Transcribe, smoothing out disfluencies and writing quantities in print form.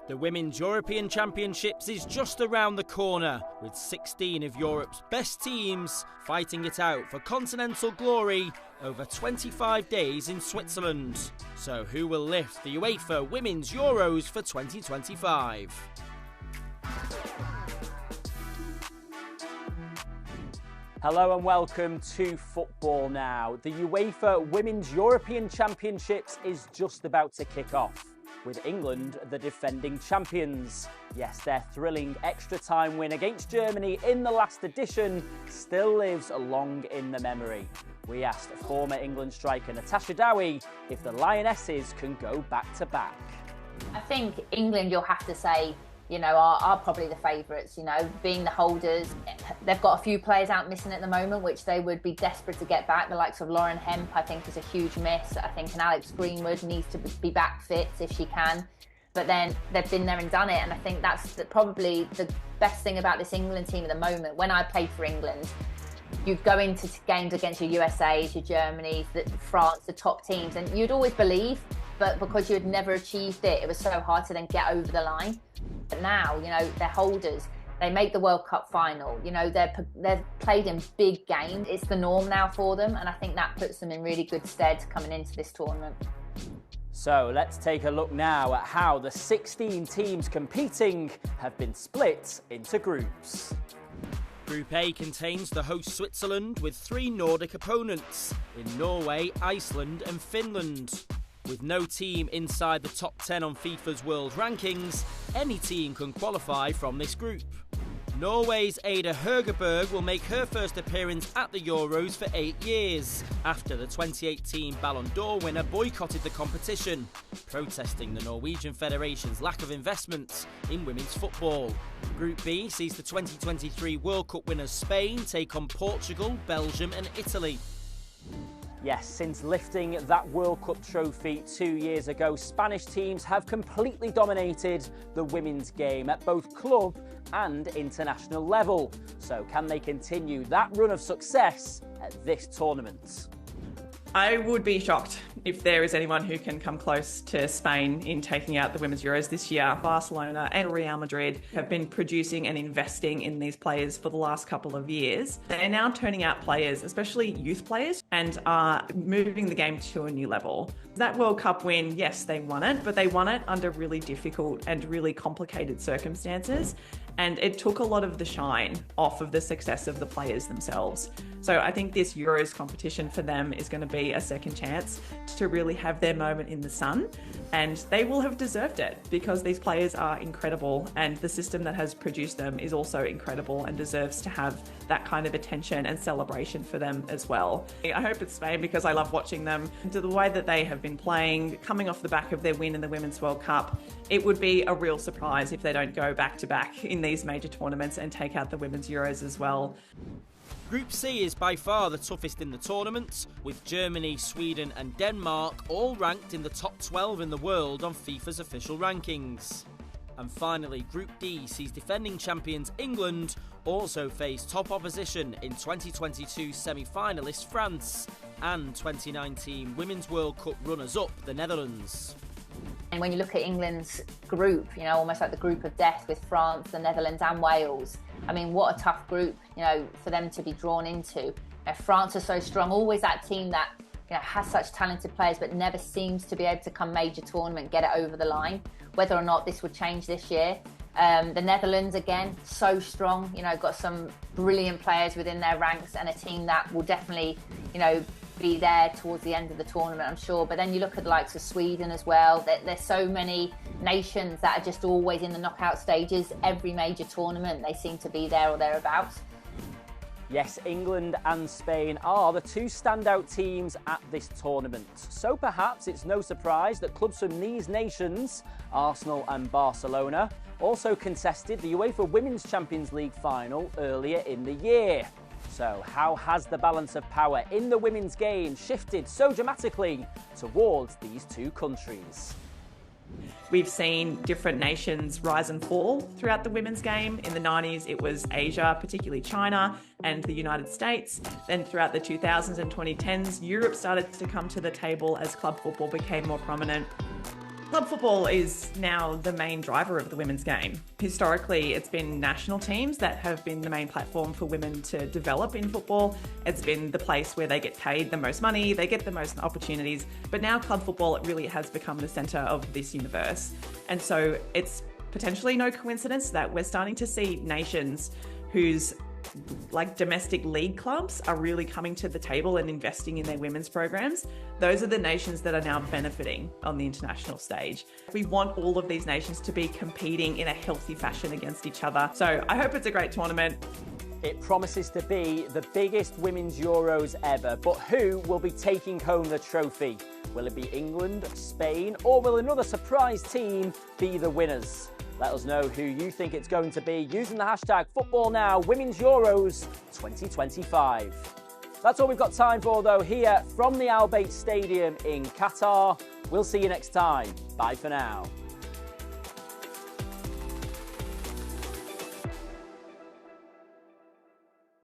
The Women's European Championships is just around the corner, with 16 of Europe's best teams fighting it out for continental glory over 25 days in Switzerland. So who will lift the UEFA Women's Euros for 2025? Hello and welcome to Football Now. The UEFA Women's European Championships is just about to kick off, with England the defending champions. Yes, their thrilling extra time win against Germany in the last edition still lives long in the memory. We asked former England striker Natasha Dowie if the Lionesses can go back to back. I think England, you'll have to say, are probably the favourites, being the holders. They've got a few players out missing at the moment, which they would be desperate to get back. The likes of Lauren Hemp, I think, is a huge miss. I think an Alex Greenwood needs to be back fit if she can. But then they've been there and done it. And I think that's probably the best thing about this England team at the moment. When I played for England, you'd go into games against your USAs, your Germanys, France, the top teams, and you'd always believe, but because you had never achieved it, it was so hard to then get over the line. But now, they're holders. They make the World Cup final. They're played in big games. It's the norm now for them, and I think that puts them in really good stead coming into this tournament. So let's take a look now at how the 16 teams competing have been split into groups. Group A contains the host Switzerland with 3 Nordic opponents in Norway, Iceland and Finland. With no team inside the top 10 on FIFA's world rankings, any team can qualify from this group. Norway's Ada Hegerberg will make her first appearance at the Euros for 8 years, after the 2018 Ballon d'Or winner boycotted the competition, protesting the Norwegian Federation's lack of investment in women's football. Group B sees the 2023 World Cup winners Spain take on Portugal, Belgium and Italy. Yes, since lifting that World Cup trophy 2 years ago, Spanish teams have completely dominated the women's game at both club and international level. So can they continue that run of success at this tournament? I would be shocked if there is anyone who can come close to Spain in taking out the Women's Euros this year. Barcelona and Real Madrid have been producing and investing in these players for the last couple of years. They're now turning out players, especially youth players, and are moving the game to a new level. That World Cup win, yes, they won it, but they won it under really difficult and really complicated circumstances. And it took a lot of the shine off of the success of the players themselves. So I think this Euros competition for them is going to be a second chance to really have their moment in the sun. And they will have deserved it because these players are incredible and the system that has produced them is also incredible and deserves to have that kind of attention and celebration for them as well. I hope it's Spain because I love watching them. To the way that they have been playing, coming off the back of their win in the Women's World Cup, it would be a real surprise if they don't go back to back in these major tournaments and take out the Women's Euros as well. Group C is by far the toughest in the tournament, with Germany, Sweden and Denmark all ranked in the top 12 in the world on FIFA's official rankings. And finally, Group D sees defending champions England also face top opposition in 2022 semi-finalist France and 2019 Women's World Cup runners-up the Netherlands. And when you look at England's group, almost like the group of death with France, the Netherlands and Wales, I mean, what a tough group, for them to be drawn into. France are so strong, always that team that has such talented players but never seems to be able to come major tournament, get it over the line. Whether or not this would change this year. The Netherlands, again, so strong, got some brilliant players within their ranks and a team that will definitely, be there towards the end of the tournament, I'm sure. But then you look at the likes of Sweden as well. There's so many nations that are just always in the knockout stages. Every major tournament, they seem to be there or thereabouts. Yes, England and Spain are the 2 standout teams at this tournament. So perhaps it's no surprise that clubs from these nations, Arsenal and Barcelona, also contested the UEFA Women's Champions League final earlier in the year. So how has the balance of power in the women's game shifted so dramatically towards these 2 countries? We've seen different nations rise and fall throughout the women's game. In the 90s, it was Asia, particularly China and the United States. Then throughout the 2000s and 2010s, Europe started to come to the table as club football became more prominent. Club football is now the main driver of the women's game. Historically, it's been national teams that have been the main platform for women to develop in football. It's been the place where they get paid the most money, they get the most opportunities. But now club football, it really has become the centre of this universe. And so it's potentially no coincidence that we're starting to see nations whose domestic league clubs are really coming to the table and investing in their women's programs. Those are the nations that are now benefiting on the international stage. We want all of these nations to be competing in a healthy fashion against each other. So I hope it's a great tournament. It promises to be the biggest women's Euros ever, but who will be taking home the trophy? Will it be England, Spain, or will another surprise team be the winners? Let us know who you think it's going to be using the hashtag #FootballNow Women's Euros 2025. That's all we've got time for, though, here from the Al Bayt Stadium in Qatar. We'll see you next time. Bye for now.